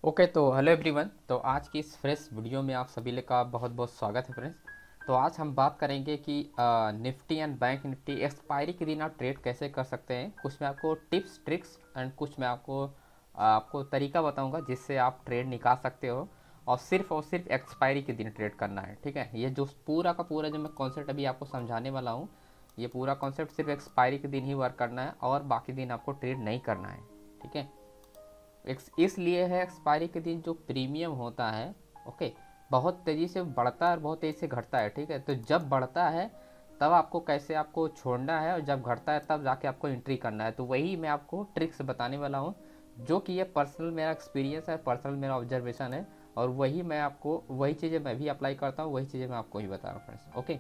Okay तो hello everyone. तो आज की इस फ्रेश वीडियो में आप सभी का बहुत बहुत स्वागत है फ्रेंड्स। तो आज हम बात करेंगे कि Nifty and bank Nifty expiry के दिन आप ट्रेड कैसे कर सकते हैं। कुछ मैं आपको टिप्स ट्रिक्स एंड कुछ मैं आपको तरीका बताऊंगा जिससे आप ट्रेड निकाल सकते हो और सिर्फ एक्सपायरी के दिन ट्रेड करना है। ठीक है, ये जो पूरा का पूरा जो मैं कॉन्सेप्ट अभी आपको समझाने वाला हूँ, ये पूरा कॉन्सेप्ट सिर्फ एक्सपायरी के दिन ही वर्क करना है और बाकी दिन आपको ट्रेड नहीं करना है। ठीक है, इसलिए है एक्सपायरी के दिन जो प्रीमियम होता है, ओके, बहुत तेज़ी से बढ़ता है और बहुत तेज़ी से घटता है। ठीक है, तो जब बढ़ता है तब आपको कैसे आपको छोड़ना है और जब घटता है तब जाके आपको एंट्री करना है। तो वही मैं आपको ट्रिक्स बताने वाला हूँ, जो कि ये पर्सनल मेरा एक्सपीरियंस है, पर्सनल मेरा ऑब्जर्वेशन है और वही मैं आपको वही चीज़ें मैं भी अप्लाई करता हूँ, वही चीज़ें मैं आपको ही बता रहा हूँ फ्रेंड्स। ओके,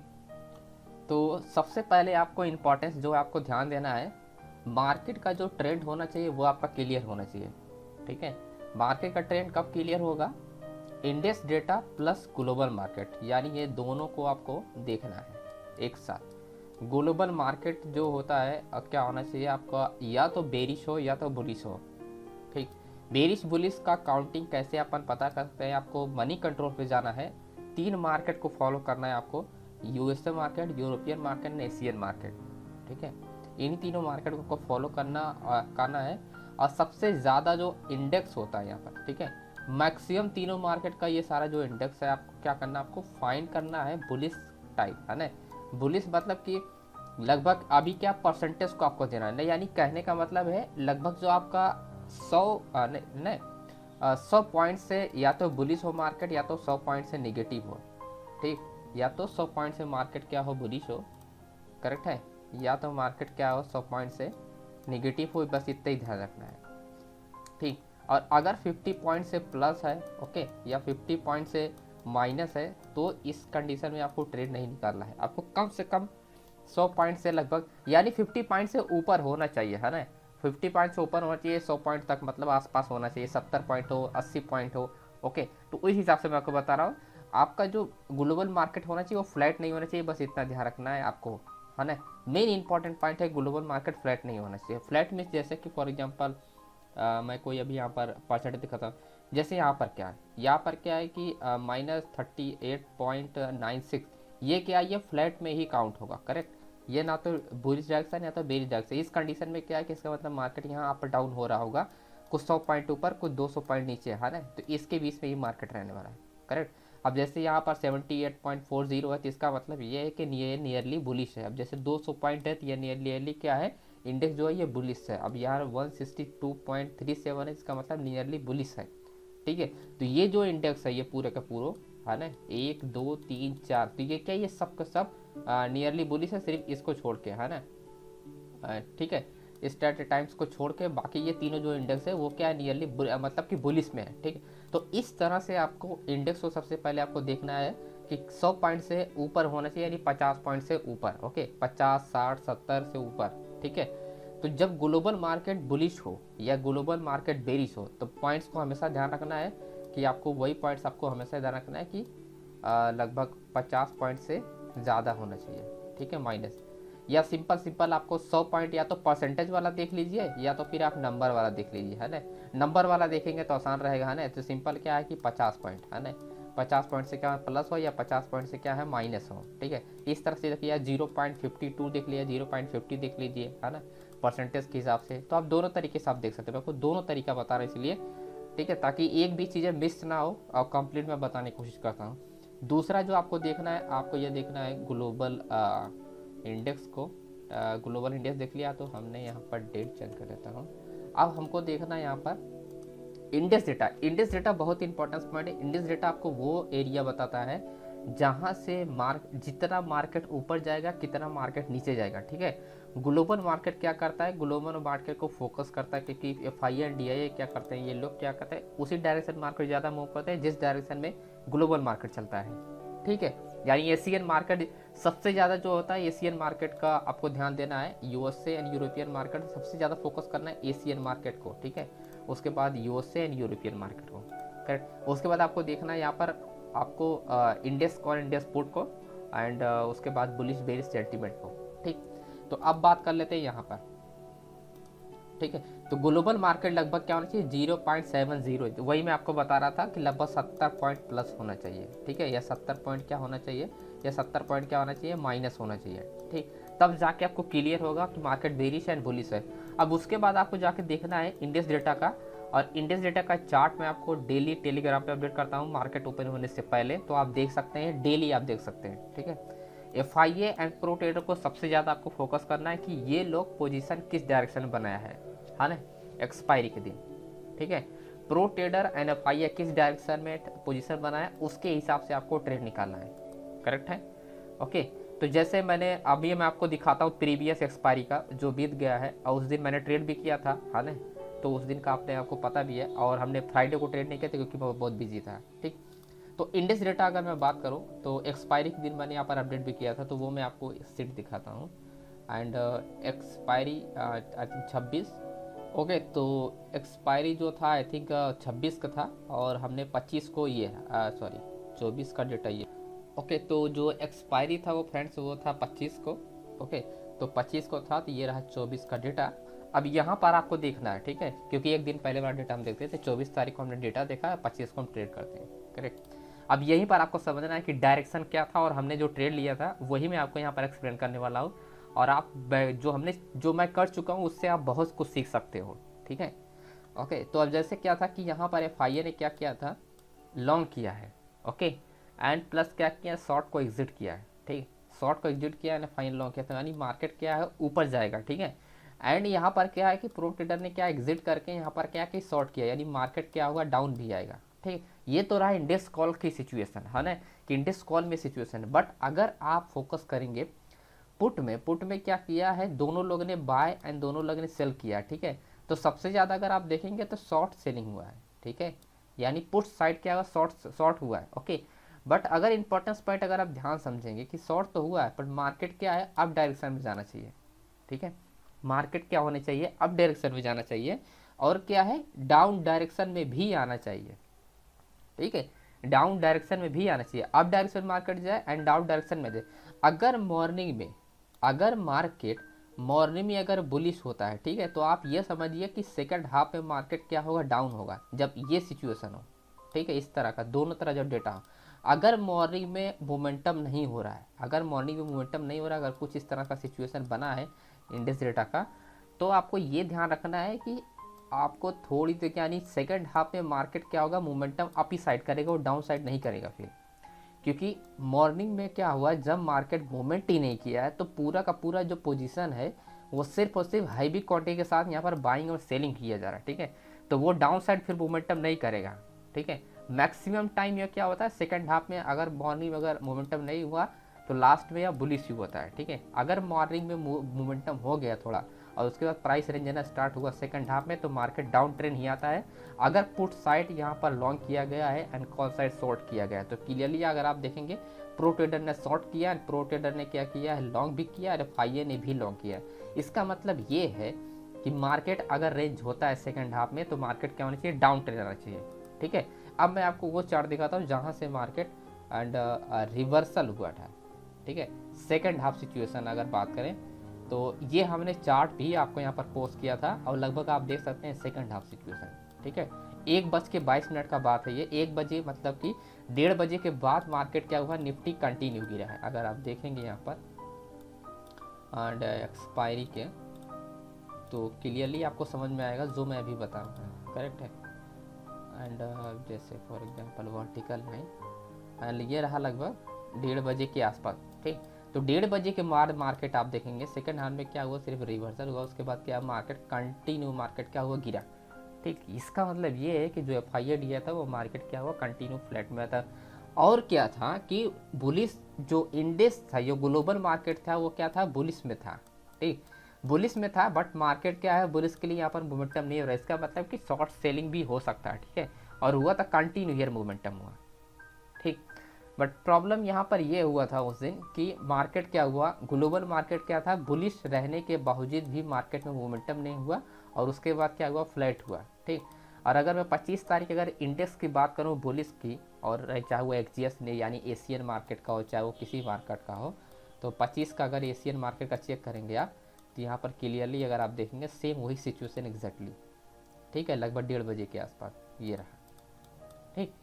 तो सबसे पहले आपको इम्पोर्टेंस जो आपको ध्यान देना है, मार्केट का जो ट्रेंड होना चाहिए वो आपका क्लियर होना चाहिए। ठीक है, मार्केट का ट्रेंड कब क्लियर होगा? Index data plus global market, यानी ये दोनों को आपको देखना है एक साथ। ग्लोबल मार्केट जो होता है क्या होना चाहिए आपका, या तो बेरिश हो या तो बुलिश हो। ठीक, बेरिश बुलिश का काउंटिंग कैसे अपन पता कर सकते हैं? आपको मनी कंट्रोल पे जाना है, तीन मार्केट को फॉलो करना है आपको, USA market, European market and Asian market. ठीक है, इन तीनों मार्केट को फॉलो करना है। और सबसे ज़्यादा जो इंडेक्स होता है यहाँ पर, ठीक है, मैक्सिमम तीनों मार्केट का ये सारा जो इंडेक्स है, आपको क्या करना है, आपको फाइंड करना है बुलिश टाइप, है ना। बुलिश मतलब कि लगभग अभी क्या परसेंटेज को आपको देना है ना, यानी कहने का मतलब है लगभग जो आपका 100 नहीं 100 पॉइंट से या तो बुलिश हो मार्केट या तो 100 पॉइंट से निगेटिव हो। ठीक, या तो 100 पॉइंट से मार्केट क्या हो, बुलिश हो, करेक्ट है, या तो मार्केट क्या हो 100 पॉइंट से निगेटिव हो, बस इतना ही ध्यान रखना है। ठीक, और अगर 50 पॉइंट से प्लस है, ओके, या 50 पॉइंट से माइनस है, तो इस कंडीशन में आपको ट्रेड नहीं निकालना है। आपको कम से कम 100 पॉइंट से लगभग, यानी 50 पॉइंट से ऊपर होना चाहिए, है ना। 50 पॉइंट से ऊपर होना चाहिए, 100 पॉइंट तक मतलब आसपास होना चाहिए, 70 पॉइंट हो, 80 पॉइंट हो। ओके, तो उस हिसाब से मैं आपको बता रहा हूँ। आपका जो ग्लोबल मार्केट होना चाहिए वो फ्लैट नहीं होना चाहिए, बस इतना ध्यान रखना है आपको, है ना। मेन इंपॉर्टेंट पॉइंट है, ग्लोबल मार्केट फ्लैट नहीं होना चाहिए। फ्लैट में जैसे कि फॉर एग्जांपल मैं कोई अभी यहाँ पर परसेंटेज दिखाता हूँ। जैसे यहाँ पर क्या है, यहाँ पर क्या है कि -38.96, ये क्या है, ये फ्लैट में ही काउंट होगा, करेक्ट। ये ना तो बुलिश डायरेक्शन या तो बेरिश डायरेक्शन। इस कंडीशन में क्या है कि इसका मतलब मार्केट यहाँ अप डाउन हो रहा होगा, कुछ 100 पॉइंट ऊपर, कुछ 200 पॉइंट नीचे, है ना। तो इसके बीच में ही मार्केट रहने वाला है, करेक्ट। अब जैसे यहाँ पर 78.40 है, तो इसका मतलब ये है कि ये नियरली बुलिश है। अब जैसे 200 पॉइंट है तो ये नियरली क्या है, इंडेक्स जो है ये बुलिश है। अब यार 162.37 है, इसका मतलब नियरली बुलिश है। ठीक है, तो ये जो इंडेक्स है ये पूरे का पूरा, है ना, 1 2 3 4, तो ये क्या, ये सब का सब नियरली बुलिश है, सिर्फ इसको छोड़ के, है ना। ठीक है, स्टार्ट टाइम्स को छोड़ के बाकी ये तीनों जो इंडेक्स है वो क्या है, नियरली मतलब कि बुलिश में है। ठीक है, तो इस तरह से आपको इंडेक्स को सबसे पहले आपको देखना है कि 100 पॉइंट से ऊपर होना चाहिए, यानी 50 पॉइंट से ऊपर, ओके, 50 60 70 से ऊपर। ठीक है, तो जब ग्लोबल मार्केट बुलिश हो या ग्लोबल मार्केट बेरिश हो, तो पॉइंट्स को हमेशा ध्यान रखना है कि आपको वही पॉइंट्स आपको हमेशा ध्यान रखना है कि लगभग 50 पॉइंट से ज़्यादा होना चाहिए। ठीक है, माइनस, या सिंपल आपको 100 पॉइंट या तो परसेंटेज वाला देख लीजिए या तो फिर आप नंबर वाला देख लीजिए, है ना। नंबर वाला देखेंगे तो आसान रहेगा, है ना। तो सिंपल क्या है कि 50 पॉइंट, है ना, 50 पॉइंट से क्या प्लस हो या 50 पॉइंट से क्या है माइनस हो। ठीक है, इस तरह से देखिए, 0.52 देख लिया, 0.50 देख लीजिए, है ना, परसेंटेज के हिसाब से। तो आप दोनों तरीके से आप देख सकते हो, मैं आपको दोनों तरीका बता रहा हूँ इसलिए, ठीक है, ताकि एक भी चीज़ें मिस ना हो और कंप्लीट मैं बताने की कोशिश करता हूँ। दूसरा जो आपको देखना है, आपको ये देखना है ग्लोबल इंडेक्स को। ग्लोबल इंडेक्स देख लिया, तो हमने यहाँ पर डेट चेक कर लेता हूँ। अब हमको देखना है यहाँ पर इंडेक्स डेटा। इंडेक्स डेटा बहुत इंपॉर्टेंस पॉइंट है। इंडेक्स डेटा आपको वो एरिया बताता है जहाँ से जितना मार्केट ऊपर जाएगा, कितना मार्केट नीचे जाएगा। ठीक है, ग्लोबल मार्केट क्या करता है, ग्लोबल मार्केट को फोकस करता है, क्योंकि एफआई एंड डीआईए क्या करते हैं, ये लोग क्या करते हैं, उसी डायरेक्शन मार्केट ज़्यादा मूव करते हैं जिस डायरेक्शन में ग्लोबल मार्केट चलता है। ठीक है, यानी एशियन मार्केट सबसे ज़्यादा जो होता है, एशियन मार्केट का आपको ध्यान देना है। यूएसए एंड यूरोपियन मार्केट सबसे ज़्यादा फोकस करना है एशियन मार्केट को। ठीक है, उसके बाद यूएसए एंड यूरोपियन मार्केट को, करेक्ट। उसके बाद आपको देखना है यहाँ पर आपको इंडेक्स कॉल, इंडेक्स पुट को, एंड उसके बाद बुलिश बेरिश सेंटीमेंट को। ठीक, तो अब बात कर लेते हैं यहाँ पर। ठीक है, तो ग्लोबल मार्केट लगभग क्या होना चाहिए 0.70, वही मैं आपको बता रहा था कि लगभग 70 पॉइंट प्लस होना चाहिए, ठीक है, या 70 पॉइंट क्या होना चाहिए, या 70 पॉइंट क्या होना चाहिए माइनस होना चाहिए, ठीक। तब जाके आपको क्लियर होगा कि मार्केट बेरिश है एंड बुलिश है। अब उसके बाद आपको जाके देखना है इंडेक्स डेटा का, और इंडेक्स डेटा का चार्ट मैं आपको डेली टेलीग्राम पे अपडेट करता हूँ मार्केट ओपन होने से पहले, तो आप देख सकते हैं, डेली आप देख सकते हैं, ठीक है। FIA एंड प्रो ट्रेडर को सबसे ज़्यादा आपको फोकस करना है कि ये लोग पोजीशन किस डायरेक्शन में बनाया है ना, एक्सपायरी के दिन, ठीक है। प्रो ट्रेडर एंड FIA किस डायरेक्शन में पोजीशन बनाया, उसके हिसाब से आपको ट्रेड निकालना है, करेक्ट है, ओके। तो जैसे मैंने अभी मैं आपको दिखाता हूँ प्रीवियस एक्सपायरी का जो बीत गया है, और उस दिन मैंने ट्रेड भी किया था, है ना, तो उस दिन का आपको पता भी है, और हमने फ्राइडे को ट्रेड नहीं किया था क्योंकि मैं बहुत बिजी था, ठीक। तो इंडेक्स डेटा अगर मैं बात करूं तो एक्सपायरी के दिन मैंने यहाँ पर अपडेट भी किया था, तो वो मैं आपको सीट दिखाता हूँ। And expiry I think 26, okay. तो एक्सपायरी जो था आई थिंक 26 का था, और हमने 25 को ये सॉरी 24 का डेटा ये, ओके। तो जो एक्सपायरी था वो फ्रेंड्स वो था 25 को, ओके। तो 25 को था, तो ये रहा 24 का डेटा। अब यहाँ पर आपको देखना है, ठीक है, क्योंकि एक दिन पहले वाला डेटा हम देखते थे, 24 तारीख को हमने डेटा देखा, 25 को हम ट्रेड करते हैं, करेक्ट। अब यहीं पर आपको समझना है कि डायरेक्शन क्या था, और हमने जो ट्रेड लिया था वही मैं आपको यहाँ पर एक्सप्लेन करने वाला हूँ, और आप जो मैं कर चुका हूँ उससे आप बहुत कुछ सीख सकते हो, ठीक है, ओके। तो अब जैसे क्या था कि यहाँ पर FIA ने क्या किया था, लॉन्ग किया है, ओके, एंड प्लस क्या किया, शॉर्ट को एग्जिट किया है, ठीक, शॉर्ट को एग्जिट किया है, फाइनल लॉन्ग किया था, यानी मार्केट क्या है ऊपर जाएगा, ठीक है। एंड यहाँ पर क्या है कि प्रो ट्रेडर ने क्या एग्जिट करके यहाँ पर क्या कि शॉर्ट किया, यानी मार्केट क्या होगा डाउन भी आएगा, ठीक। ये तो रहा इंडेक्स कॉल की सिचुएशन, है ना, कि इंडेक्स कॉल में सिचुएशन। बट अगर आप फोकस करेंगे पुट में क्या किया है, दोनों लोगों ने बाय एंड दोनों लोगों ने सेल किया, ठीक है। तो सबसे ज़्यादा अगर आप देखेंगे तो शॉर्ट सेलिंग हुआ है, ठीक है, यानी पुट साइड क्या हुआ, शॉर्ट हुआ है, ओके। बट अगर इंपॉर्टेंस पॉइंट अगर आप ध्यान समझेंगे कि शॉर्ट तो हुआ है, पर मार्केट क्या है अप डायरेक्शन में जाना चाहिए, ठीक है, मार्केट क्या होने चाहिए अप डायरेक्शन में जाना चाहिए, और क्या है डाउन डायरेक्शन में भी आना चाहिए, ठीक है, डाउन डायरेक्शन में भी आना चाहिए। अप डायरेक्शन मार्केट जाए एंड डाउन डायरेक्शन में जाए। अगर मार्केट मॉर्निंग में अगर बुलिश होता है, ठीक है, तो आप ये समझिए कि सेकंड हाफ में मार्केट क्या होगा डाउन होगा, जब ये सिचुएशन हो, ठीक है, इस तरह का दोनों तरह जब डेटा हो। अगर मॉर्निंग में मोमेंटम नहीं हो रहा है, अगर कुछ इस तरह का सिचुएशन बना है इंडेक्स डेटा का, तो आपको ये ध्यान रखना है कि आपको थोड़ी देर यानी सेकंड हाफ में मार्केट क्या होगा मोमेंटम अप ही साइड करेगा और डाउन साइड नहीं करेगा फिर, क्योंकि मॉर्निंग में क्या हुआ जब मार्केट मूवमेंट ही नहीं किया है तो पूरा का पूरा जो पोजीशन है वो सिर्फ और सिर्फ हैवी क्वांटिटी के साथ यहाँ पर बाइंग और सेलिंग किया जा रहा है, ठीक है। तो वो डाउन साइड फिर मोमेंटम नहीं करेगा, ठीक है। मैक्सिमम टाइम यह क्या होता है सेकंड हाफ में, अगर मॉर्निंग में अगर मोमेंटम नहीं हुआ तो लास्ट में या बुलिश ही होता है, ठीक है। अगर मॉर्निंग में मोमेंटम हो गया थोड़ा और उसके बाद प्राइस रेंज आना स्टार्ट हुआ सेकंड हाफ में, तो मार्केट डाउन ट्रेंड ही आता है। अगर पुट साइड यहाँ पर लॉन्ग किया गया है एंड कॉल साइड शॉर्ट किया गया है, तो क्लियरली अगर आप देखेंगे प्रो ट्रेडर ने शॉर्ट किया एंड प्रो ट्रेडर ने क्या किया है लॉन्ग भी किया और FIA ने भी लॉन्ग किया। इसका मतलब ये है कि मार्केट अगर रेंज होता है सेकंड हाफ में तो मार्केट क्या होना चाहिए डाउन ट्रेंड आना चाहिए, ठीक है। अब मैं आपको वो चार्ट दिखाता हूँ जहाँ से मार्केट एंड रिवर्सल हुआ था, ठीक है, सेकंड हाफ सिचुएशन अगर बात करें तो ये हमने चार्ट भी आपको यहाँ पर पोस्ट किया था और लगभग आप देख सकते हैं सेकंड हाफ सिचुएशन, ठीक है। 1:22 का बात है ये, 1 बजे मतलब कि 1:30 बजे के बाद मार्केट क्या हुआ निफ्टी कंटिन्यू गिरा है। अगर आप देखेंगे यहाँ पर एंड एक्सपायरी के तो क्लियरली आपको समझ में आएगा जो मैं अभी बता रहा हूँ, करेक्ट है। एंड जैसे for example vertical line and ये रहा लगभग 1:30 बजे के आसपास, ठीक। तो 1:30 बजे के बाद मार्केट आप देखेंगे सेकंड हैंड में क्या हुआ सिर्फ रिवर्सल हुआ, उसके बाद क्या मार्केट कंटिन्यू मार्केट क्या हुआ गिरा, ठीक। इसका मतलब ये है कि जो FIA दिया था वो मार्केट क्या हुआ कंटिन्यू फ्लैट में था। और क्या था कि बुलिश जो इंडेक्स था जो ग्लोबल मार्केट था वो क्या था बुलिश में था, ठीक, बुलिश में था। बट मार्केट क्या है बुलिश के लिए यहाँ पर मोमेंटम नहीं हो रहा है, इसका मतलब कि शॉर्ट सेलिंग भी हो सकता है, ठीक है, और हुआ था कंटिन्यू ईयर मोमेंटम हुआ, ठीक। बट प्रॉब्लम यहाँ पर ये हुआ था उस दिन कि मार्केट क्या हुआ ग्लोबल मार्केट क्या था बुलिश रहने के बावजूद भी मार्केट में मोमेंटम नहीं हुआ और उसके बाद क्या हुआ फ्लैट हुआ, ठीक। और अगर मैं 25 तारीख अगर इंडेक्स की बात करूँ बुलिश की, और चाहे वो XGS ने यानी एशियन मार्केट का हो चाहे वो किसी मार्केट का हो, तो 25 का अगर एशियन मार्केट का चेक करेंगे आप तो यहाँ पर क्लियरली अगर आप देखेंगे सेम वही सिचुएशन एग्जैक्टली, ठीक है, लगभग 1:30 बजे के आसपास ये रहा, ठीक।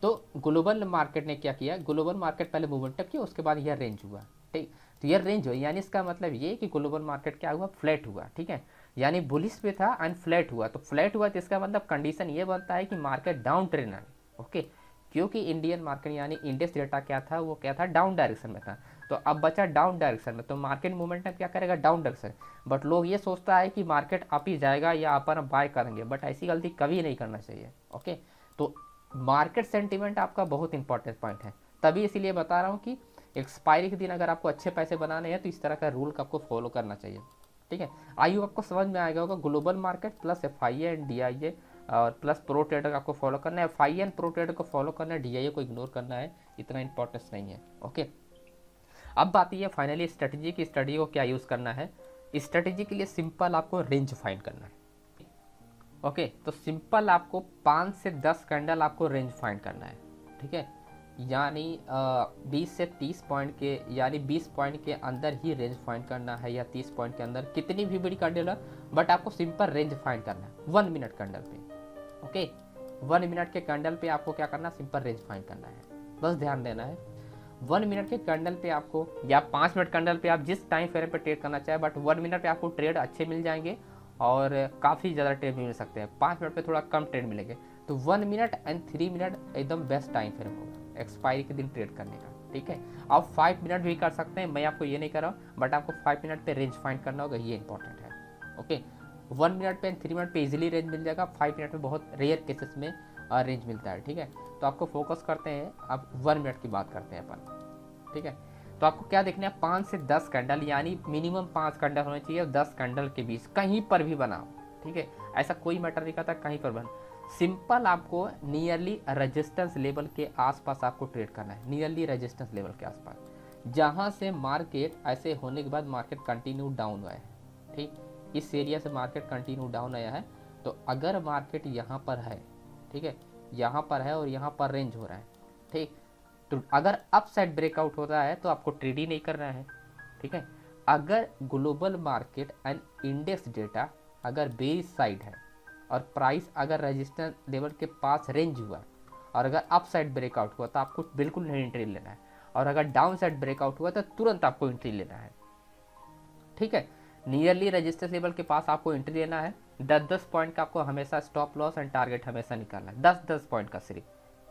तो ग्लोबल मार्केट ने क्या किया, ग्लोबल मार्केट पहले मूवमेंटम किया, उसके बाद यह रेंज हुआ, ठीक। तो यह रेंज हुआ यानी इसका मतलब ये कि ग्लोबल मार्केट क्या हुआ, फ्लैट हुआ, ठीक है, यानी बुलिश पे था एंड फ्लैट हुआ। तो फ्लैट हुआ तो इसका मतलब कंडीशन ये बनता है कि मार्केट डाउन ट्रेंड है, ओके, क्योंकि इंडियन मार्केट यानी इंडेक्स डेटा क्या था, वो क्या था, डाउन डायरेक्शन में था। तो अब बचा डाउन डायरेक्शन में, तो मार्केट मूवमेंटम क्या करेगा, डाउन डायरेक्शन। बट लोग ये सोचता है कि मार्केट अप ही जाएगा या अपन बाय करेंगे, बट ऐसी गलती कभी नहीं करना चाहिए, ओके। तो मार्केट सेंटीमेंट आपका बहुत इंपॉर्टेंट पॉइंट है, तभी इसीलिए बता रहा हूँ कि एक्सपायरी के दिन अगर आपको अच्छे पैसे बनाने हैं तो इस तरह का रूल का आपको फॉलो करना चाहिए, ठीक है। आई होप आपको समझ में आएगा होगा, global market plus FIA and DIA और प्लस प्रो ट्रेडर आपको फॉलो करना है, FIA एंड प्रो ट्रेडर को फॉलो करना है, DIA को इग्नोर करना है, इतना इंपॉर्टेंस नहीं है, ओके। अब बात ये फाइनली स्ट्रेटजी की, स्टडी को क्या यूज़ करना है। स्ट्रेटजी के लिए सिंपल आपको रेंज फाइंड करना है, ओके। तो सिंपल आपको 5 से 10 कैंडल आपको रेंज फाइंड करना है, ठीक है, यानी 20 से 30 पॉइंट के, यानी 20 पॉइंट के अंदर ही रेंज फाइंड करना है, या 30 पॉइंट के अंदर, कितनी भी बड़ी कैंडल है, बट आपको सिंपल रेंज फाइंड करना है 1 मिनट कैंडल पे, ओके। 1 मिनट के कैंडल पे आपको क्या करना है, सिंपल रेंज फाइंड करना है, बस ध्यान देना है। 1 मिनट के कैंडल पे आपको, या 5 मिनट कैंडल पे, आप जिस टाइम फ्रेम पे ट्रेड करना चाहे, बट 1 मिनट पे आपको ट्रेड अच्छे मिल जाएंगे और काफ़ी ज़्यादा ट्रेड मिल सकते हैं। 5 मिनट पे थोड़ा कम ट्रेड मिलेंगे। तो 1 मिनट एंड 3 मिनट एकदम बेस्ट टाइम फ्रेम होगा एक्सपायरी के दिन ट्रेड करने का, ठीक है। आप 5 मिनट भी कर सकते हैं, मैं आपको ये नहीं कर रहा हूँ, बट आपको 5 मिनट पे रेंज फाइंड करना होगा, ये इंपॉर्टेंट है, ओके। 1 मिनट पे एंड 3 मिनट पे इजीली रेंज मिल जाएगा, 5 मिनट में बहुत रेयर केसेस में रेंज मिलता है, ठीक है। तो आपको फोकस करते हैं, अब 1 मिनट की बात करते हैं अपन, ठीक है। तो आपको क्या देखना है, 5 से 10 कैंडल, यानी मिनिमम 5 कैंडल होने चाहिए, 10 कैंडल के बीच कहीं पर भी बनाओ, ठीक है, ऐसा कोई मैटर नहीं करता, कहीं पर बना। सिंपल आपको नियरली रेजिस्टेंस लेवल के आसपास आपको ट्रेड करना है, नियरली रेजिस्टेंस लेवल के आसपास, जहां से मार्केट ऐसे होने के बाद मार्केट कंटिन्यू डाउन हुआ है, ठीक, इस एरिया से मार्केट कंटिन्यू डाउन आया है। तो अगर मार्केट यहाँ पर है, ठीक है, यहाँ पर है और यहाँ पर रेंज हो रहा है, ठीक, तो अगर अप साइड ब्रेकआउट होता है तो आपको ट्रेड ही नहीं करना है, ठीक है। अगर global market and index data अगर बेरिश साइड है और प्राइस अगर रेजिस्टेंस लेवल के पास रेंज हुआ और अगर अप साइड ब्रेकआउट हुआ तो आपको बिल्कुल नहीं एंट्री लेना है, और अगर डाउन साइड ब्रेकआउट हुआ तो तुरंत आपको एंट्री लेना है, ठीक है। नियरली रेजिस्टेंस लेवल के पास आपको एंट्री लेना है। 10-10 पॉइंट का आपको हमेशा स्टॉप लॉस एंड टारगेट हमेशा निकालना है, 10-10 पॉइंट का सिर्फ,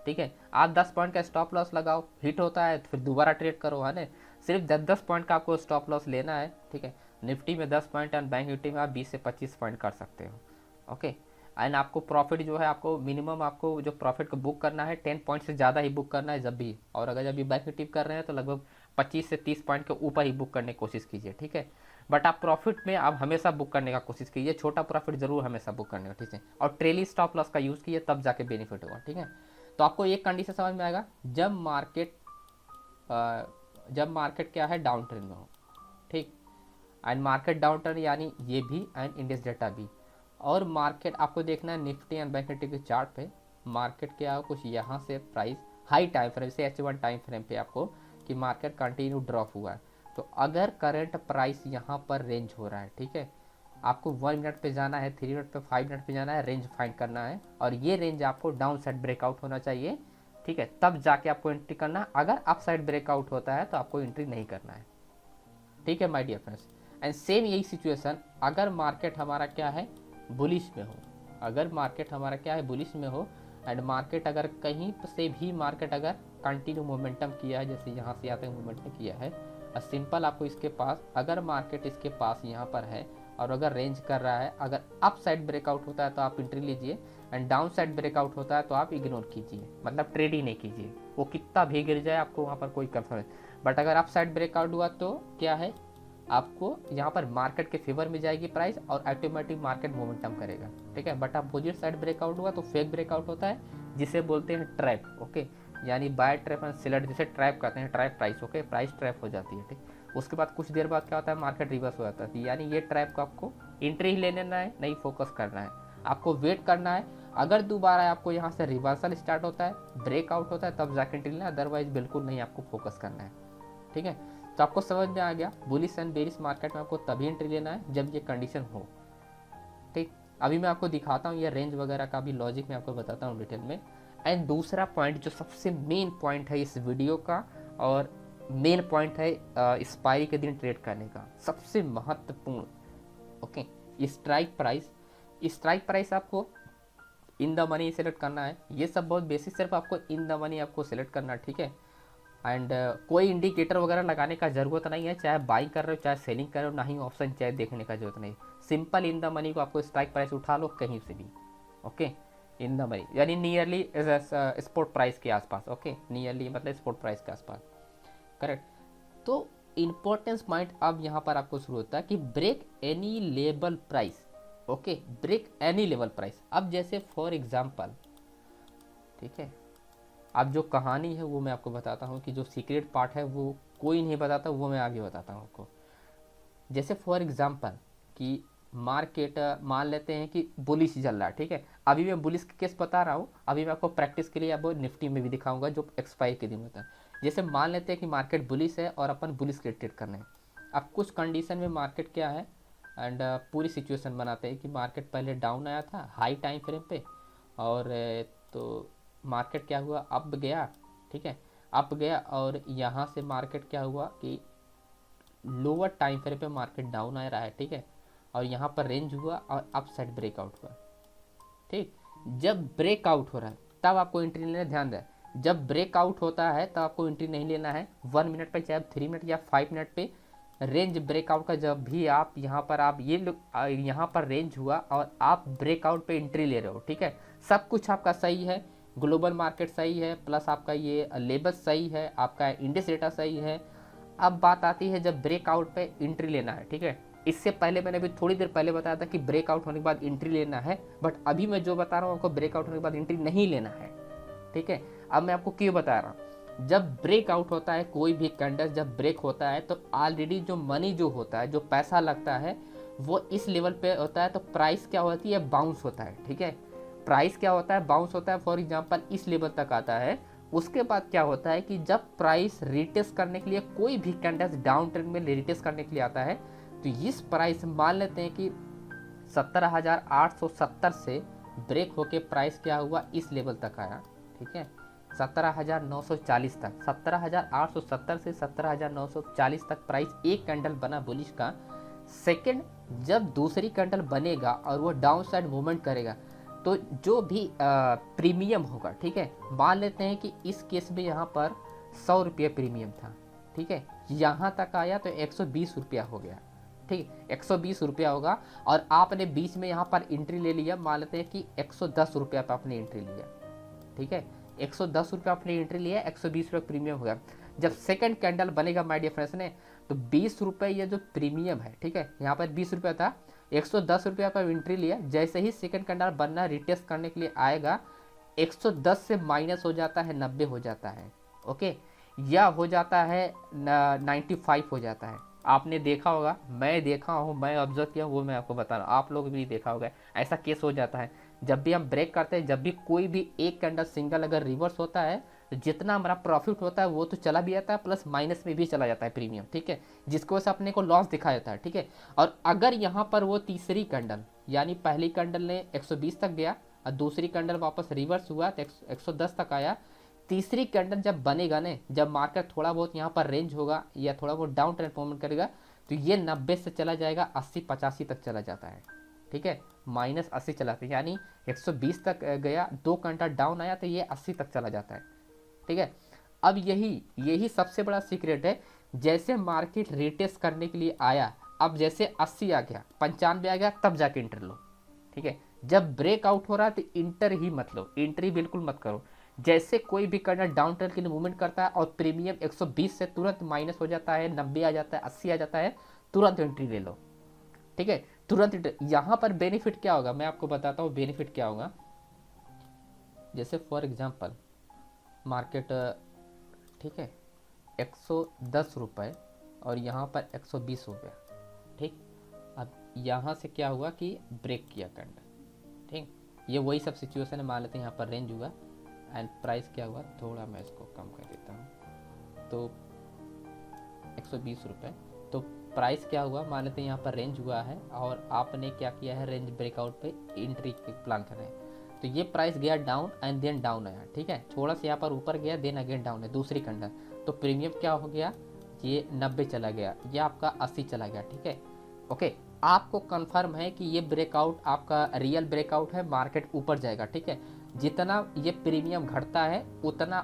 ठीक है। आप 10 पॉइंट का स्टॉप लॉस लगाओ, हिट होता है तो फिर दोबारा ट्रेड करो, है ना। सिर्फ 10-10 पॉइंट का आपको स्टॉप लॉस लेना है, ठीक है। निफ्टी में 10 पॉइंट एंड बैंक निफ्टी में आप 20 से 25 पॉइंट कर सकते हो, ओके। एंड आपको प्रॉफिट जो है, आपको मिनिमम आपको जो प्रॉफिट को बुक करना है 10 पॉइंट से ज़्यादा ही बुक करना है जब भी, और अगर जब भी बैंक निफ्टी कर रहे हैं तो लगभग 25 से 30 पॉइंट के ऊपर ही बुक करने की कोशिश कीजिए, ठीक है। बट आप प्रॉफिट में आप हमेशा बुक करने का कोशिश कीजिए, छोटा प्रॉफिट जरूर हमेशा बुक करने का, ठीक है। और ट्रेली स्टॉप लॉस का यूज़ कीजिए, तब जाके बेनिफिट होगा, ठीक है। तो आपको एक कंडीशन समझ में आएगा, जब मार्केट क्या है, डाउन ट्रेंड में हो, ठीक, एंड मार्केट डाउन ट्रेंड यानी ये भी एंड इंडेक्स डेटा भी, और मार्केट आपको देखना है निफ्टी एंड बैंक निफ्टी के चार्ट पे मार्केट क्या है, कुछ यहाँ से प्राइस हाई टाइम फ्रेम से H1 टाइम फ्रेम पे आपको कि मार्केट कंटिन्यू ड्रॉप हुआ है। तो अगर करंट प्राइस यहाँ पर रेंज हो रहा है, ठीक है, आपको 1 मिनट पे जाना है, 3 मिनट पे, 5 मिनट पे जाना है, रेंज फाइंड करना है, और ये रेंज आपको डाउन साइड ब्रेकआउट होना चाहिए, ठीक है, तब जाके आपको एंट्री करना है। अगर अप साइड ब्रेकआउट होता है तो आपको एंट्री नहीं करना है, ठीक है my dear friends. And same यही सिचुएशन अगर मार्केट हमारा क्या है, बुलिश में हो, अगर मार्केट हमारा क्या है, बुलिश में हो, एंड मार्केट अगर कहीं से भी मार्केट अगर कंटिन्यू मोमेंटम किया है, जैसे यहाँ से यहाँ तक मोमेंटम किया है, सिंपल आपको इसके पास, अगर मार्केट इसके पास यहाँ पर है और अगर रेंज कर रहा है, अगर अप साइड ब्रेकआउट होता है तो आप एंट्री लीजिए, एंड डाउन साइड ब्रेकआउट होता है तो आप इग्नोर कीजिए, मतलब ट्रेड ही नहीं कीजिए, वो कितना भी गिर जाए आपको वहाँ पर कोई कंसर्न नहीं। बट अगर अप साइड ब्रेकआउट हुआ तो क्या है, आपको यहाँ पर मार्केट के फेवर में जाएगी प्राइस और ऑटोमेटिक मार्केट मोमेंटम करेगा, ठीक है। बट अपोजिट साइड ब्रेकआउट हुआ तो फेक ब्रेकआउट होता है, जिसे बोलते हैं ट्रैप, ओके, यानी बाय ट्रैप एंड सेलर, जिसे ट्रैप कहते हैं, trap price, okay, price trap हो जाती है, ठीक। उसके बाद कुछ देर बाद क्या होता है, मार्केट रिवर्स हो जाता है, यानी ये ट्रैप को आपको एंट्री ही ले लेना है, नहीं फोकस करना है, आपको वेट करना है। अगर दोबारा आपको यहाँ से रिवर्सल स्टार्ट होता है, ब्रेकआउट होता है, तब जाके एंट्री लेना, अदरवाइज बिल्कुल नहीं आपको फोकस करना है, ठीक है। तो आपको समझ में आ गया, बुलिश एंड बेरिश मार्केट में आपको तभी एंट्री लेना है जब ये कंडीशन हो। ठीक, अभी मैं आपको दिखाता हूँ ये रेंज वगैरह का भी लॉजिक मैं आपको बताता हूँ डिटेल में। एंड दूसरा पॉइंट जो सबसे मेन पॉइंट है इस वीडियो का, और मेन पॉइंट है एक्सपायरी के दिन ट्रेड करने का, सबसे महत्वपूर्ण। Okay, strike price. Strike price आपको इन द मनी सेलेक्ट करना है। ये सब बहुत बेसिक, सिर्फ आपको इन द मनी आपको सेलेक्ट करना है, ठीक है। एंड कोई इंडिकेटर वगैरह लगाने का ज़रूरत नहीं है, चाहे बाइंग कर रहे हो चाहे सेलिंग कर रहे हो, ना ही ऑप्शन चाहे देखने का जरूरत नहीं। सिंपल इन द मनी को आपको स्ट्राइक प्राइस उठा लो कहीं से भी। ओके, इन द मनी यानी नियरली स्पॉट प्राइस के आसपास। ओके, नियरली मतलब स्पॉट प्राइस के आसपास, करेक्ट। तो इम्पोर्टेंस पॉइंट अब यहाँ पर आपको शुरू होता है कि break any level price. Okay, break any level price. अब जैसे फॉर एग्जाम्पल, ठीक है, अब जो कहानी है वो मैं आपको बताता हूँ कि जो सीक्रेट पार्ट है वो कोई नहीं बताता, वो मैं आगे बताता हूँ आपको। जैसे फॉर एग्जांपल कि मार्केट मान लेते हैं कि बुलिश चल रहा है, ठीक है। अभी मैं बुलिश के केस बता रहा हूँ, अभी मैं आपको प्रैक्टिस के लिए अब निफ्टी में भी दिखाऊंगा जो एक्सपायरी के दिन होता है। जैसे मान लेते हैं कि मार्केट बुलिश है और अपन बुलिश के ट्रेड करना है। अब कुछ कंडीशन में मार्केट क्या है, एंड पूरी सिचुएशन बनाते हैं कि मार्केट पहले डाउन आया था हाई टाइम फ्रेम पे, और तो मार्केट क्या हुआ, अप गया, ठीक है, अप गया, और यहाँ से मार्केट क्या हुआ कि लोअर टाइम फ्रेम पे मार्केट डाउन आ रहा है, ठीक है, और यहाँ पर रेंज हुआ और अप साइड ब्रेकआउट हुआ। ठीक, जब ब्रेकआउट हो रहा है तब आपको एंट्री लेना, ध्यान दें। जब ब्रेकआउट होता है तब आपको एंट्री नहीं लेना है 1 मिनट पे, चाहे 3 मिनट या 5 मिनट पे। रेंज ब्रेकआउट का जब भी आप यहाँ पर आप ये यहाँ पर रेंज हुआ और आप ब्रेकआउट पे एंट्री ले रहे हो, ठीक है, सब कुछ आपका सही है, ग्लोबल मार्केट सही है, प्लस आपका ये लेवल सही है, आपका इंडेक्स डेटा सही है। अब बात आती है जब ब्रेकआउट पे एंट्री लेना है, ठीक है। इससे पहले मैंने अभी थोड़ी देर पहले बताया था कि ब्रेकआउट होने के बाद एंट्री लेना है, बट अभी मैं जो बता रहा हूँ आपको ब्रेकआउट होने के बाद एंट्री नहीं लेना है, ठीक है। अब मैं आपको क्यों बता रहा हूँ, जब ब्रेकआउट होता है कोई भी कैंडल जब ब्रेक होता है तो ऑलरेडी जो मनी जो होता है, जो पैसा लगता है वो इस लेवल पे होता है, तो प्राइस क्या होती है, बाउंस होता है, ठीक है। प्राइस क्या होता है, बाउंस होता है, फॉर एग्जांपल इस लेवल तक आता है। उसके बाद क्या होता है कि जब प्राइस रिटेस्ट करने के लिए, कोई भी कैंडल डाउन ट्रेंड में रिटेस्ट करने के लिए आता है, तो इस प्राइस मान लेते हैं कि 17,870 से ब्रेक होके प्राइस क्या हुआ, इस लेवल तक आया, ठीक है, 17,940 तक। 17,870 से 17,940 तक प्राइस एक कैंडल बना बुलिश का। सेकंड, जब दूसरी कैंडल बनेगा और वो डाउन साइड मूवमेंट करेगा, तो जो भी प्रीमियम होगा, ठीक है, मान लेते हैं कि इस केस में यहाँ पर 100 रुपये प्रीमियम था, ठीक है, यहाँ तक आया तो 120 रुपया हो गया, ठीक, 120 रुपया होगा, और आपने बीच में यहाँ पर एंट्री ले लिया, मान लेते हैं कि 110 रुपया पर आपने एंट्री लिया, ठीक है, 110 रुपया आपने एंट्री लिया, 120 रुपये प्रीमियम हो गया। जब सेकंड कैंडल बनेगा माय डियर फ्रेंड्स ने, तो 20 रुपये ये जो प्रीमियम है, ठीक है, यहाँ पर 20 रुपया था, 110 रुपया पर एंट्री लिया। जैसे ही सेकंड कैंडल बनना रिटेस्ट करने के लिए आएगा, 110 से माइनस हो जाता है 90 हो जाता है, ओके, या हो जाता है 95 हो जाता है। आपने देखा होगा, मैं देखा हूँ, मैं ऑब्जर्व किया, वो मैं आपको बता रहा हूँ, आप लोग भी देखा होगा, ऐसा केस हो जाता है। जब भी हम ब्रेक करते हैं, जब भी कोई भी एक कैंडल सिंगल अगर रिवर्स होता है, तो जितना हमारा प्रॉफिट होता है वो तो चला भी जाता है, प्लस माइनस में भी चला जाता है प्रीमियम, ठीक है, जिसको वजह से अपने को लॉस दिखा जाता है, ठीक है। और अगर यहाँ पर वो तीसरी कैंडल, यानी पहली कैंडल ने 120 तक गया और दूसरी कैंडल वापस रिवर्स हुआ तो 110 तक आया, तीसरी कैंडल जब बनेगा ना, जब मार्केट थोड़ा बहुत यहाँ पर रेंज होगा या थोड़ा बहुत डाउन ट्रेंड मूवमेंट करेगा, तो ये 90 से चला जाएगा 80-85 तक चला जाता है, ठीक है, -80 चलाते हैं, यानी 120 तक गया, 2 कैंडल डाउन आया तो ये 80 तक चला जाता है, ठीक है। अब यही सबसे बड़ा सीक्रेट है। जैसे मार्केट रिटेस्ट करने के लिए आया, अब जैसे 80 आ गया, 95 आ गया, तब जाके इंटर लो, ठीक है। जब ब्रेकआउट हो रहा है तो इंटर ही मत लो, एंट्री बिल्कुल मत करो। जैसे कोई भी कैंडल डाउन ट्रेंड के लिए मूवमेंट करता है और प्रीमियम 120 से तुरंत माइनस हो जाता है, 90 आ जाता है, 80 आ जाता है, तुरंत एंट्री ले लो, ठीक है, तुरंत। यहाँ पर बेनिफिट क्या होगा मैं आपको बताता हूँ, बेनिफिट क्या होगा। जैसे फॉर एग्जांपल मार्केट, ठीक है, 110 रुपये और यहाँ पर 120 हो गया, ठीक। अब यहाँ से क्या हुआ कि ब्रेक किया कैंडल, ठीक, ये वही सब सिचुएशन है, मान लेते हैं यहाँ पर रेंज हुआ एंड प्राइस क्या हुआ, थोड़ा मैं इसको कम कर देता हूँ, तो 120 रुपये। तो प्राइस क्या हुआ, मान लेते हैं यहाँ पर रेंज हुआ है और आपने क्या किया है, रेंज ब्रेकआउट पे एंट्री प्लान कर रहे हैं। तो ये प्राइस गया डाउन एंड देन डाउन आया, ठीक है, थोड़ा सा यहाँ पर ऊपर गया देन अगेन डाउन है, दूसरी कैंडल। तो प्रीमियम क्या हो गया, ये 90 चला गया, ये आपका 80 चला गया, ठीक है। ओके, आपको कंफर्म है कि ये ब्रेकआउट आपका रियल ब्रेकआउट है, मार्केट ऊपर जाएगा, ठीक है। जितना ये प्रीमियम घटता है उतना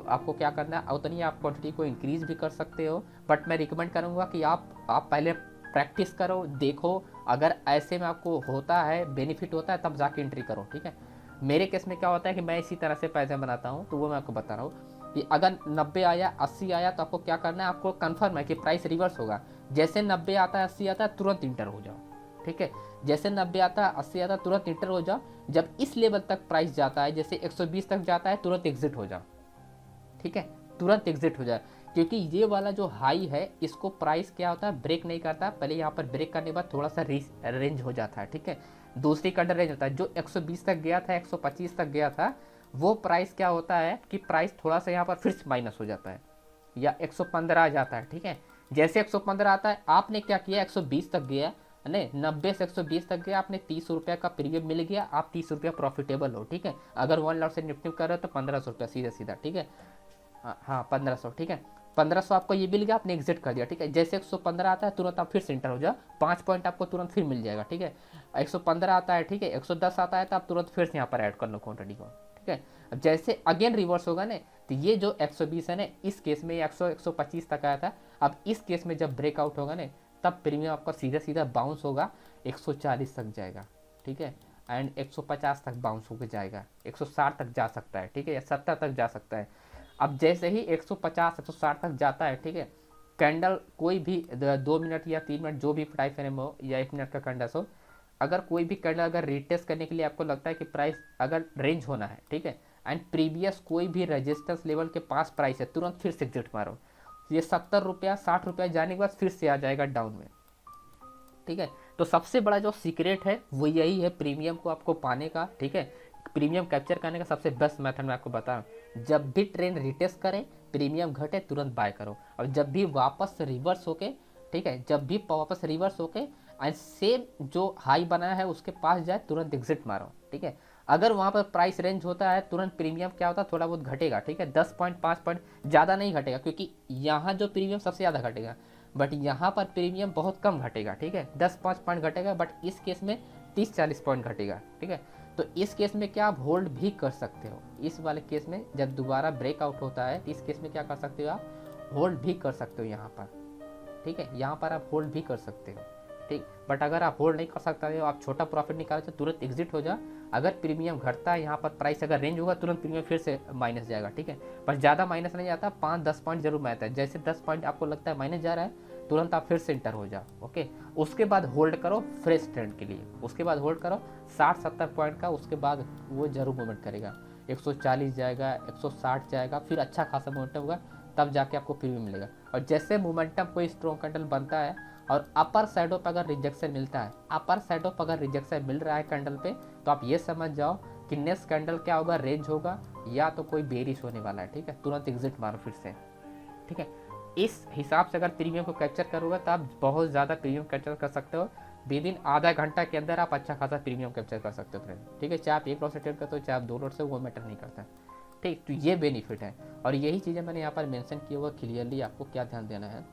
आपको क्या करना है, उतनी आप क्वांटिटी को इंक्रीज भी कर सकते हो। बट मैं रिकमेंड करूँगा कि आप पहले प्रैक्टिस करो, देखो, अगर ऐसे में आपको होता है, बेनिफिट होता है, तब जाके एंट्री करो, ठीक है। मेरे केस में क्या होता है कि मैं इसी तरह से पैसे बनाता हूँ, तो वो मैं आपको बता रहा हूँ कि अगर 90 आया 80 आया तो आपको क्या करना है, आपको कंफर्म है कि प्राइस रिवर्स होगा। जैसे 90 आता है 80 आता है तुरंत इंटर हो जाओ, ठीक है। जैसे 90 आता है 80 आता है तुरंत इंटर हो जाओ। जब इस लेवल तक प्राइस जाता है, जैसे 120 तक जाता है, तुरंत एग्जिट हो जाओ, ठीक है, तुरंत एग्जिट हो जाए। क्योंकि ये वाला जो हाई है इसको प्राइस क्या होता है, ब्रेक नहीं करता, पहले यहाँ पर ब्रेक करने के बाद थोड़ा सा रेंज हो जाता है, ठीक है। दूसरी कैंडल रेंज होता है, जो 120 तक गया था, 125 तक गया था, वो प्राइस क्या होता है कि प्राइस थोड़ा सा यहाँ पर फिर से माइनस हो जाता है या 115 आ जाता है, ठीक है। जैसे 115 आता है, आपने क्या किया, 120 तक गया, नहीं 90 से 120 तक गया, आपने 30 रुपये का प्रीमियम मिल गया, आप 30 रुपया प्रॉफिटेबल हो, ठीक है। अगर 1 लॉट से निफ्टी कर रहे हो तो 1500 रुपया सीधा सीधा, ठीक है। हाँ 1500, ठीक है, 1500 आपको ये मिल गया, आपने एग्जिट कर दिया, ठीक है। जैसे 115 आता है तुरंत आप फिर से एंटर हो जाओ, 5 पॉइंट आपको तुरंत फिर मिल जाएगा, ठीक है। 115 आता है, ठीक है, 110 आता है तो आप तुरंत फिर से यहाँ पर ऐड कर लो क्वांटिटी को, ठीक है। अब जैसे अगेन रिवर्स होगा ना, तो ये जो 120 है ना, इस केस में 125 तक आया था, अब इस केस में जब ब्रेकआउट होगा ना, तब प्रीमियम आपका सीधा सीधा बाउंस होगा, 140 तक जाएगा, ठीक है, एंड 150 तक बाउंस होकर जाएगा, 160 तक जा सकता है, ठीक है, या 70 तक जा सकता है। अब जैसे ही 150 160 तक जाता है, ठीक है, कैंडल कोई भी 2 मिनट या 3 मिनट जो भी प्राइस फ्रेम हो या 1 मिनट का कैंडल हो, अगर कोई भी कैंडल अगर रिटेस्ट करने के लिए आपको लगता है कि प्राइस अगर रेंज होना है, ठीक है, एंड प्रीवियस कोई भी रेजिस्टेंस लेवल के पास प्राइस है, तुरंत फिर से एग्जिट मारो। ये 70 रुपया 60 रुपया जाने के बाद फिर से आ जाएगा डाउन में, ठीक है। तो सबसे बड़ा जो सीक्रेट है वो यही है प्रीमियम को आपको पाने का, ठीक है। प्रीमियम कैप्चर करने का सबसे बेस्ट मेथड मैं आपको बता रहा हूँ, जब भी ट्रेंड रिटेस्ट करे, प्रीमियम घटे, तुरंत बाय करो। और जब भी वापस रिवर्स होके, ठीक है, जब भी वापस रिवर्स होके एंड सेम जो हाई बनाया है उसके पास जाए, तुरंत एग्जिट मारो, ठीक है। अगर वहाँ पर प्राइस रेंज होता है, तुरंत प्रीमियम क्या होता है, थोड़ा बहुत घटेगा, ठीक है, 10 पॉइंट 5 पॉइंट, ज़्यादा नहीं घटेगा, क्योंकि यहाँ जो प्रीमियम सबसे ज़्यादा घटेगा, बट यहाँ पर प्रीमियम बहुत कम घटेगा, ठीक है, 10-5 पॉइंट घटेगा, बट इस केस में 30-40 पॉइंट घटेगा, ठीक है। तो इस केस में क्या आप होल्ड भी कर सकते हो, इस वाले केस में जब दोबारा ब्रेकआउट होता है, इस केस में क्या कर सकते हो, आप होल्ड भी कर सकते हो यहाँ पर, ठीक है, यहाँ पर आप होल्ड भी कर सकते हो, ठीक। बट अगर आप होल्ड नहीं कर सकते हो, आप छोटा प्रॉफिट निकालो तो तुरंत एग्जिट हो जाओ। अगर प्रीमियम घटता है, यहाँ पर प्राइस अगर रेंज होगा, तुरंत प्रीमियम फिर से माइनस जाएगा, ठीक है। पर ज़्यादा माइनस नहीं जाता, 5-10 पॉइंट जरूर आता है। जैसे 10 पॉइंट आपको लगता है माइनस जा रहा है, तुरंत आप फिर से इंटर हो जाओ, ओके। उसके बाद होल्ड करो फ्रेश ट्रेंड के लिए, उसके बाद होल्ड करो 60-70 पॉइंट का, उसके बाद वो जरूर मूवमेंट करेगा, 140 जाएगा, 160 जाएगा, फिर अच्छा खासा मोमेंटम होगा, तब जाके आपको प्रीमियम मिलेगा। और जैसे मोमेंटम कोई स्ट्रॉन्ग कैंडल बनता है और अपर साइडों पर अगर रिजेक्शन मिलता है, अपर साइडों पर अगर रिजेक्शन मिल रहा है कैंडल पे, तो आप ये समझ जाओ कि नेक्स्ट कैंडल क्या होगा, रेंज होगा या तो कोई बेरिश होने वाला है, ठीक है। तुरंत एग्जिट मारो फिर से, ठीक है। इस हिसाब से अगर प्रीमियम को कैप्चर करोगे तो आप बहुत ज़्यादा प्रीमियम कैप्चर कर सकते हो। विद इन आधा घंटा के अंदर आप अच्छा खासा प्रीमियम कैप्चर कर सकते हो फ्रेंड, ठीक है। चाहे आप 1 लॉट से ट्रेड करते हो, चाहे आप 2 लॉट से, वो मैटर नहीं करता, ठीक। तो ये बेनिफिट है और यही चीज़ें मैंने यहाँ पर मेंशन की हुआ क्लियरली, आपको क्या ध्यान देना है,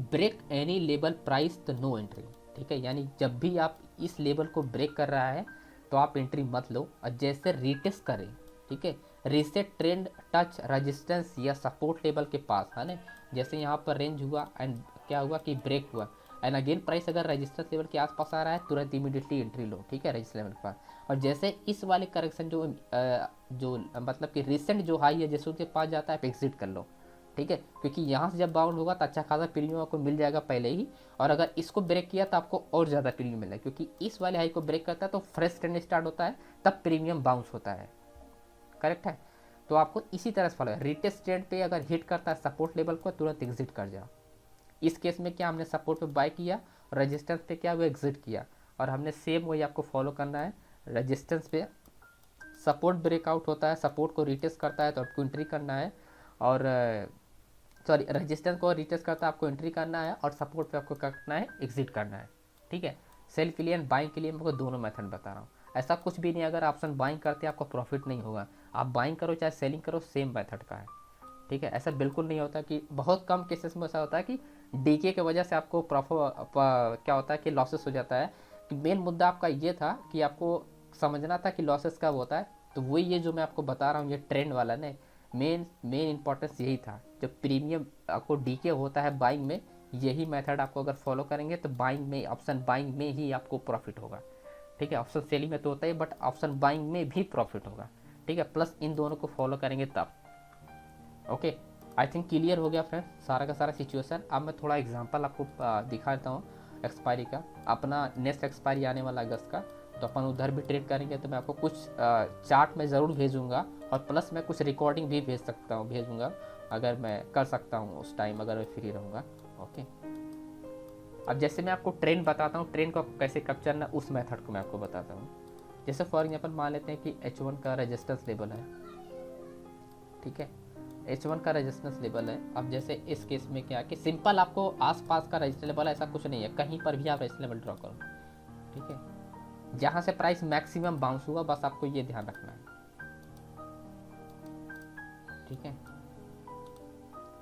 ब्रेक एनी लेवल प्राइस तो नो एंट्री, ठीक है। यानी जब भी आप इस लेवल को ब्रेक कर रहा है तो आप एंट्री मत लो। और जैसे रिटेस्ट करें, ठीक है, रीसेट ट्रेंड टच रेजिस्टेंस या सपोर्ट लेवल के पास है ना, जैसे यहाँ पर रेंज हुआ एंड क्या हुआ कि ब्रेक हुआ एंड अगेन प्राइस अगर रेजिस्टेंस लेवल के आसपास आ रहा है, तुरंत इमीडिएटली एंट्री लो, ठीक है, रेजिस्टेंस लेवल के पास। और जैसे इस वाले करेक्शन जो मतलब कि रिसेंट जो हाई है, जैसे उसके पास जाता है, आप एग्जिट कर लो, ठीक है। क्योंकि यहाँ से जब बाउंड होगा तो अच्छा खासा प्रीमियम आपको मिल जाएगा पहले ही, और अगर इसको ब्रेक किया तो आपको और ज़्यादा प्रीमियम मिलेगा, क्योंकि इस वाले हाई को ब्रेक करता है तो फ्रेश ट्रेंड स्टार्ट होता है, तब प्रीमियम बाउंस होता है, करेक्ट है। तो आपको इसी तरह से फॉलो है, रिटेस्ट ट्रेंड पे अगर हिट करता है सपोर्ट लेवल को, तुरंत एग्जिट कर जाओ। इस केस में क्या हमने सपोर्ट पे बाय किया, रेजिस्टेंस पे क्या वो एग्जिट किया, और हमने सेम वही आपको फॉलो करना है। रेजिस्टेंस पे सपोर्ट ब्रेकआउट होता है, सपोर्ट को रिटेस्ट करता है तो आपको एंट्री करना है, और सॉरी रेजिस्टेंस को रिटेस्ट करता है आपको एंट्री करना है, और सपोर्ट पे आपको करना है एग्जिट करना है। ठीक है, सेल के लिए बाइंग के लिए मैं आपको दोनों मेथड बता रहा हूँ। ऐसा कुछ भी नहीं अगर ऑप्शन बाइंग करते आपको प्रॉफिट नहीं होगा, आप बाइंग करो चाहे सेलिंग करो सेम मेथड का है। ठीक है, ऐसा बिल्कुल नहीं होता कि बहुत कम केसेस में ऐसा होता है कि डीके की वजह से आपको क्या होता है कि लॉसेस हो जाता है। कि मेन मुद्दा आपका ये था कि आपको समझना था कि लॉसेस कब होता है, तो वही ये जो मैं आपको बता रहा हूँ ये ट्रेंड वाला ने मेन इंपॉर्टेंस यही था। जब प्रीमियम आपको डीके होता है बाइंग में, यही मेथड आपको अगर फॉलो करेंगे तो बाइंग में, ऑप्शन बाइंग में ही आपको प्रॉफिट होगा। ठीक है, ऑप्शन सेलिंग में तो होता है बट ऑप्शन बाइंग में भी प्रॉफिट होगा। ठीक है, प्लस इन दोनों को फॉलो करेंगे तब। ओके, आई थिंक क्लियर हो गया फ्रेंड्स सारा का सारा सिचुएशन। अब मैं थोड़ा एग्जांपल आपको दिखा देता हूँ एक्सपायरी का। अपना नेक्स्ट एक्सपायरी आने वाला अगस्त का, तो अपन उधर भी ट्रेड करेंगे। तो मैं आपको कुछ चार्ट में ज़रूर भेजूंगा, और प्लस मैं कुछ रिकॉर्डिंग भी भेजूंगा अगर मैं कर सकता हूँ उस टाइम, अगर मैं फ्री रहूँगा। ओके, अब जैसे मैं आपको ट्रेंड बताता हूँ, ट्रेंड को कैसे कैप्चर करना उस मेथड को मैं आपको बताता हूँ। जैसे फॉर एग्जाम्पल मान लेते हैं कि H1 का रेजिस्टेंस लेवल है। ठीक है, H1 का रेजिस्टेंस लेवल है। अब जैसे इस केस में क्या है कि सिंपल आपको आसपास का रेजिस्टेंस लेवल, ऐसा कुछ नहीं है, कहीं पर भी आप रेजिस्टेंस लेवल ड्रॉ करो। ठीक है, जहाँ से प्राइस मैक्सिमम बाउंस हुआ बस आपको ये ध्यान रखना है। ठीक है,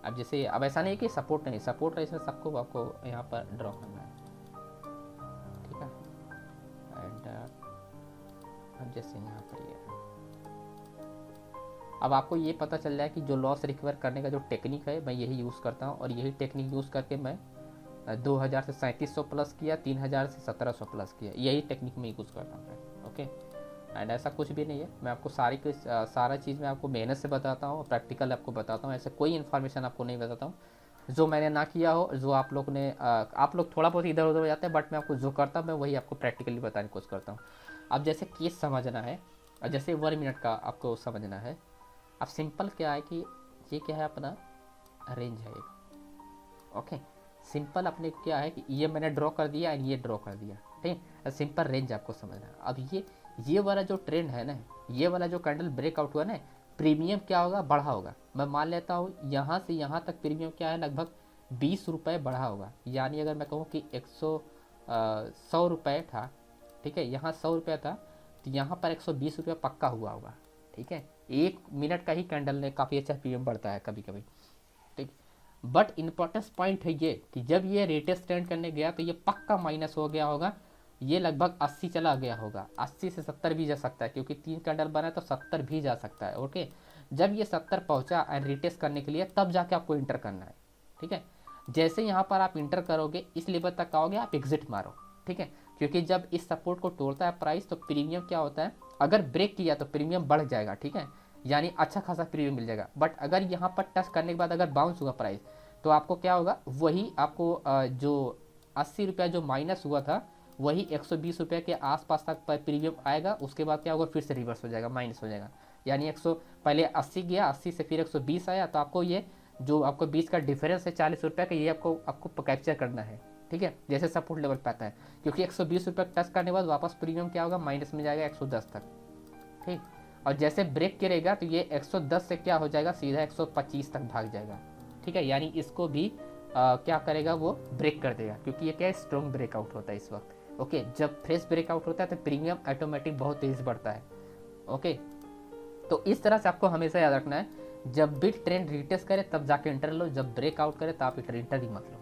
अब जैसे अब ऐसा नहीं कि सपोर्ट नहीं, सपोर्ट रेजिस्टेंस सबको आपको यहाँ पर ड्रॉ करना है। ठीक है, एंड अब जैसे यहाँ पर ये अब आपको ये पता चल जाए कि जो लॉस रिकवर करने का जो टेक्निक है मैं यही यूज़ करता हूँ, और यही टेक्निक यूज़ करके मैं 2000 से 3700 प्लस किया, 3000 से 1700 प्लस किया, यही टेक्निक मैं यूज़ करता हूँ। ओके, एंड ऐसा कुछ भी नहीं है, मैं आपको सारा चीज़ मैं आपको मेहनत से बताता हूँ, प्रैक्टिकल आपको बताता हूँ। ऐसे कोई इन्फॉर्मेशन आपको नहीं बताता हूँ जो मैंने ना किया हो, जो आप लोग ने आप लोग थोड़ा बहुत इधर उधर हो जाते हैं, बट मैं आपको जो करता हूँ मैं वही आपको प्रैक्टिकली बताने की कोशिश करता हूँ। अब जैसे केस समझना है, जैसे 1 मिनट का आपको समझना है। अब सिंपल क्या है कि ये क्या है, अपना रेंज है एक। ओके, सिंपल अपने क्या है कि ये मैंने ड्रॉ कर दिया एंड ये ड्रॉ कर दिया। ठीक है, सिंपल रेंज आपको समझना है। अब ये वाला जो ट्रेंड है ना, ये वाला जो कैंडल ब्रेकआउट हुआ ना, प्रीमियम क्या होगा, बढ़ा होगा। मैं मान लेता हूँ यहाँ से यहाँ तक प्रीमियम क्या है, लगभग 20 रुपये बढ़ा होगा। यानी अगर मैं कहूँ कि 100 रुपये था, ठीक है, यहाँ 100 रुपये था, तो यहाँ पर 120 रुपये पक्का हुआ होगा। ठीक है, 1 मिनट का ही कैंडल ने काफ़ी अच्छा प्रीमियम बढ़ता है कभी कभी। ठीक, बट इम्पोर्टेंस पॉइंट है ये कि जब ये रेटेस्ट ट्रेंड करने गया तो ये पक्का माइनस हो गया होगा, ये लगभग 80 चला गया होगा, 80 से 70 भी जा सकता है, क्योंकि 3 कैंडल बना है तो 70 भी जा सकता है। ओके, जब ये 70 पहुंचा एंड रिटेस्ट करने के लिए, तब जाके आपको इंटर करना है। ठीक है, जैसे यहाँ पर आप इंटर करोगे, इस लेवल तक आओगे, आप एग्जिट मारो। ठीक है, क्योंकि जब इस सपोर्ट को तोड़ता है प्राइस, तो प्रीमियम क्या होता है, अगर ब्रेक किया तो प्रीमियम बढ़ जाएगा। ठीक है, यानी अच्छा खासा प्रीमियम मिल जाएगा। बट अगर यहाँ पर टच करने के बाद अगर बाउंस हुआ प्राइस, तो आपको क्या होगा, वही आपको जो 80 रुपया जो माइनस हुआ था, वही 120 रुपये के आसपास तक प्रीमियम आएगा। उसके बाद क्या होगा, फिर से रिवर्स हो जाएगा, माइनस हो जाएगा। यानी 100 पहले 80 गया, 80 से फिर 120 आया, तो आपको ये जो आपको 20 का डिफरेंस है 40 रुपये का, ये आपको कैप्चर करना है। ठीक है, जैसे सपोर्ट लेवल पे आता है, क्योंकि 120 रुपये टच करने के बाद वापस प्रीमियम क्या होगा, माइनस में जाएगा 110 तक। ठीक, और जैसे ब्रेक करेगा तो ये 110 से क्या हो जाएगा, सीधा 125 तक भाग जाएगा। ठीक है, यानी इसको भी क्या करेगा, वो ब्रेक कर देगा, क्योंकि ये क्या है, स्ट्रॉन्ग ब्रेकआउट होता है इस वक्त। ओके, जब फ्रेश ब्रेकआउट होता है तो प्रीमियम ऑटोमेटिक बहुत तेज बढ़ता है। ओके, तो इस तरह से आपको हमेशा याद रखना है, जब भी ट्रेंड रिटेस्ट करे तब जाके इंटर लो, जब ब्रेकआउट करे तो आप इंटर ही मत लो।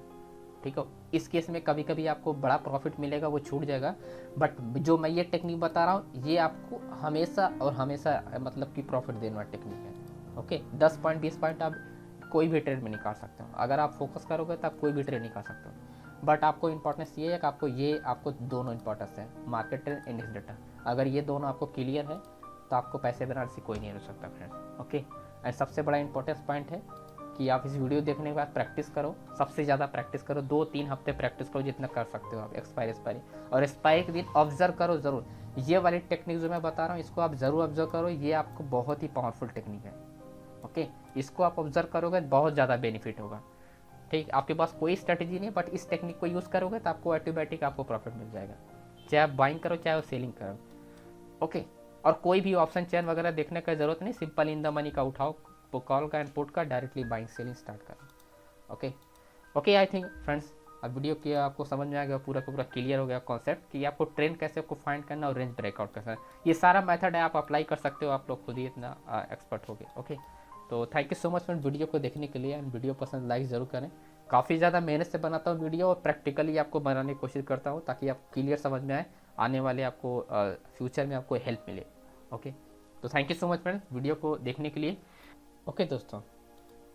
ठीक है, इस केस में कभी कभी आपको बड़ा प्रॉफिट मिलेगा, वो छूट जाएगा, बट जो मैं ये टेक्निक बता रहा हूँ ये आपको हमेशा और हमेशा मतलब कि प्रॉफिट देने वाला टेक्निक है। ओके, 10 पॉइंट 20 पॉइंट आप कोई भी ट्रेड में निकाल सकते हो, अगर आप फोकस करोगे तो आप कोई भी ट्रेड निकाल सकते हो। बट आपको इंपॉर्टेंस ये है कि आपको दोनों इंपॉर्टेंस है, मार्केट ट्रेंड, इंडेक्स डेटा। अगर ये दोनों आपको क्लियर है तो आपको पैसे बनाने से कोई नहीं रोक सकता फ्रेंड्स। ओके, एंड सबसे बड़ा इंपॉर्टेंस पॉइंट है कि आप इस वीडियो देखने के बाद प्रैक्टिस करो, सबसे ज़्यादा प्रैक्टिस करो, 2-3 हफ्ते प्रैक्टिस करो, जितना कर सकते हो आप। एक्सपायरी और एक्सपायरी के दिन ऑब्जर्व करो ज़रूर। ये वाली टेक्निक जो मैं बता रहा हूँ इसको आप ज़रूर ऑब्जर्व करो, ये आपको बहुत ही पावरफुल टेक्निक है। ओके, इसको आप ऑब्जर्व करोगे बहुत ज़्यादा बेनिफिट होगा। ठीक, आपके पास कोई स्ट्रेटेजी नहीं, बट इस टेक्निक को यूज़ करोगे तो आपको ऑटोमेटिक आपको प्रॉफिट मिल जाएगा, चाहे आप बाइंग करो चाहे वो सेलिंग करो। ओके, और कोई भी ऑप्शन चेन वगैरह देखने का जरूरत नहीं, सिंपल इन द मनी का उठाओ, कॉल का एंड पुट का, डायरेक्टली बाइंग सेलिंग स्टार्ट करो। Okay okay, I think friends अब वीडियो की आपको समझ में आ गया, पूरा का पूरा क्लियर हो गया कॉन्सेप्ट कि आपको ट्रेंड कैसे आपको फाइंड करना और रेंज ब्रेकआउट कैसे, ये सारा मेथड है, आप अप्लाई कर सकते हो, आप लोग खुद ही इतना एक्सपर्ट हो गए। ओके, तो thank you so much friend video को देखने के लिए, एंड वीडियो पसंद लाइक ज़रूर करें। काफ़ी ज़्यादा मेहनत से बनाता हूँ वीडियो और प्रैक्टिकली आपको बनाने की कोशिश करता हूँ ताकि आप क्लियर समझ में आए, आने वाले आपको फ्यूचर में आपको हेल्प मिले। ओके, तो thank you so much friends video को देखने के लिए। ओके दोस्तों,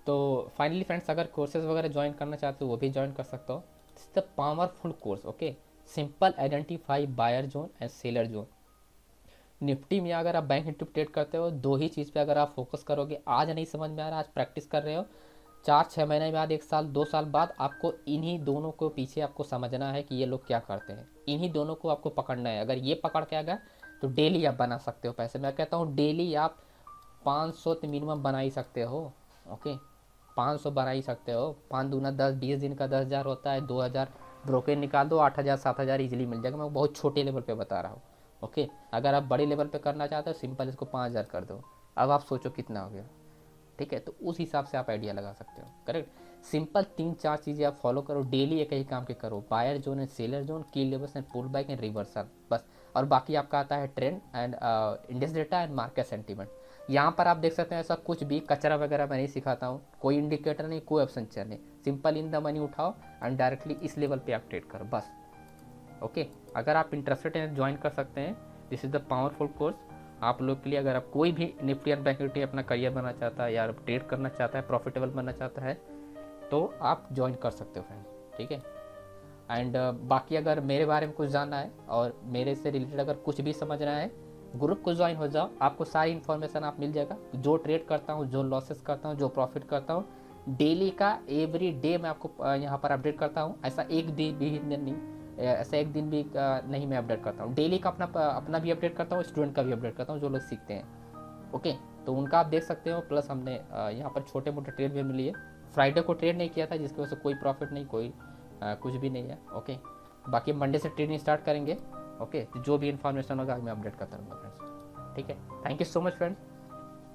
तो फाइनली फ्रेंड्स अगर कोर्सेज वगैरह ज्वाइन करना चाहते हो वो भी ज्वाइन कर सकते हो। It's the powerful course. Okay, simple identify buyer zone and seller zone. Nifty में अगर आप बैंक निफ्टी ट्रेड करते हो, दो ही चीज़ पे अगर आप फोकस करोगे, आज नहीं समझ में आ रहा, आज प्रैक्टिस कर रहे हो, 4-6 महीने बाद, 1 साल 2 साल बाद आपको इन्हीं दोनों को पीछे आपको समझना है कि ये लोग क्या करते हैं, इन्हीं दोनों को आपको पकड़ना है। अगर ये पकड़ के आ गया तो डेली आप बना सकते हो पैसे। मैं कहता हूँ डेली आप 500 तो मिनिमम बना ही सकते हो। ओके, 500 बना ही सकते हो। 5 दूना 10, 20 दिन का 10,000 होता है, 2,000 ब्रोकर निकाल दो, 8,000 7,000 इजीली मिल जाएगा। मैं बहुत छोटे लेवल पे बता रहा हूँ। ओके, अगर आप बड़े लेवल पे करना चाहते हो, सिंपल इसको 5,000 कर दो। अब आप सोचो कितना हो गया। ठीक है, तो उस हिसाब से आप आइडिया लगा सकते हो। करेक्ट, सिंपल 3-4 चीज़ें आप फॉलो करो डेली, एक ही काम के करो, buyer zone and seller zone, key levels and pullback and reversal, बस। और बाकी आपका आता है trend and index data and market sentiment. यहाँ पर आप देख सकते हैं ऐसा कुछ भी कचरा वगैरह मैं नहीं सिखाता हूँ, कोई इंडिकेटर नहीं, कोई ऑप्शन चेयर नहीं, सिंपल इन द मनी उठाओ एंड डायरेक्टली इस लेवल पे आप ट्रेड करो, बस। ओके, अगर आप इंटरेस्टेड हैं ज्वाइन कर सकते हैं। This is the powerful course आप लोग के लिए। अगर आप कोई भी निफ्टी एंड बैंक निफ्टी अपना करियर बनना चाहता है या ट्रेड करना चाहता है, प्रॉफिटेबल बनना चाहता है, तो आप ज्वाइन कर सकते हो फ्रेंड। ठीक है, एंड बाकी अगर मेरे बारे में कुछ जानना है और मेरे से रिलेटेड अगर कुछ भी समझना है, ग्रुप को ज्वाइन हो जाओ, आपको सारी इन्फॉर्मेशन आप मिल जाएगा। जो ट्रेड करता हूँ, जो लॉसेस करता हूँ, जो प्रॉफिट करता हूँ, डेली का एवरी डे मैं आपको यहाँ पर अपडेट करता हूँ। ऐसा एक दिन भी नहीं, ऐसा एक दिन भी नहीं मैं अपडेट करता हूँ। डेली का अपना भी अपडेट करता हूँ, स्टूडेंट का भी अपडेट करता हूँ, जो लोग सीखते हैं। ओके, तो उनका आप देख सकते हो। प्लस हमने यहाँ पर छोटे मोटे ट्रेड भी मिली है। फ्राइडे को ट्रेड नहीं किया था जिसकी वजह से कोई प्रॉफिट नहीं, कोई कुछ भी नहीं है। ओके, बाकी मंडे से ट्रेडिंग स्टार्ट करेंगे। ओके, तो जो भी इन्फॉर्मेशन होगा मैं अपडेट करता रहूँगा फ्रेंड्स। ठीक है, thank you so much friends.